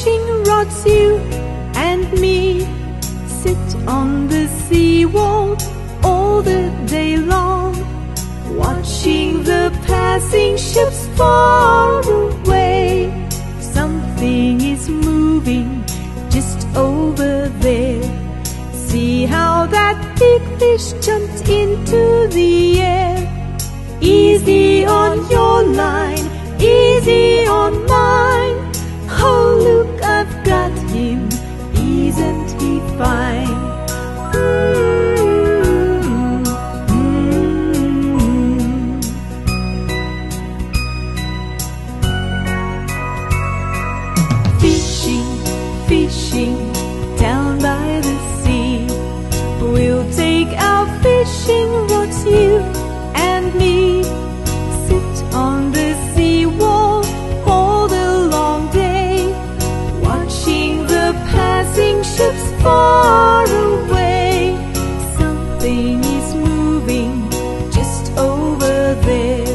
fishing rods, you and me sit on the seawall all the day long, watching the passing ships far away. Something is moving just over there. See how that big fish jumped into the air. Easy on your line, easy on mine. Oh, look, I've got him. Isn't he fine? Fishing, fishing down by the sea. We'll take our fishing rods, you and me. Sit on the seawall all the long day, watching the passing ships far away. Something is moving just over there.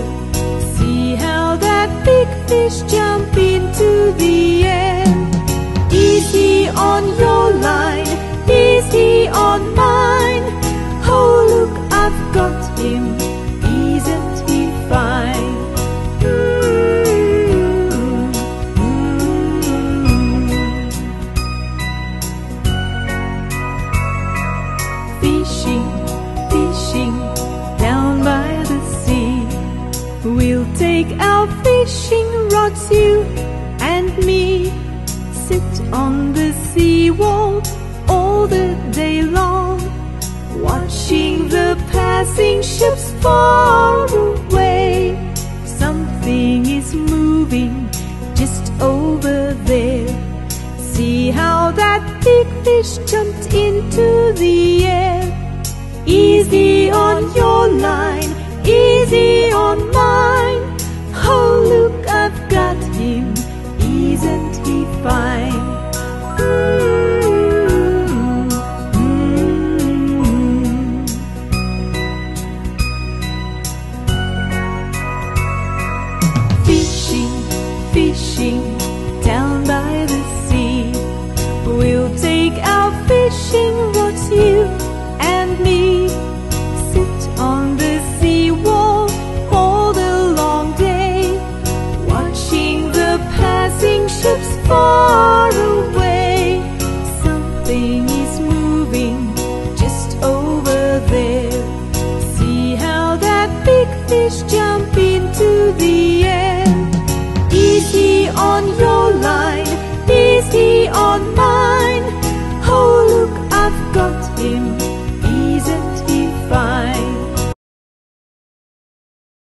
See how that big fish jump into the air. Easy on your line, easy on mine. Oh, look, I've got him. Isn't he fine? Fishing, fishing down by the sea. We'll take our fishing rods, you and me. Sit on the seawall all the day long, watching the passing ships far away. Something is moving just over there. See how that big fish jumped into the air. Easy on your line, easy on mine. Oh, look, I've got him. Isn't he fine? Fishing, fishing down by the sea. We'll take our fishing rods, you and me. Sit on the seawall all the long day, watching the passing ships far away. Something is moving just over there. See how that big fish jump into the air.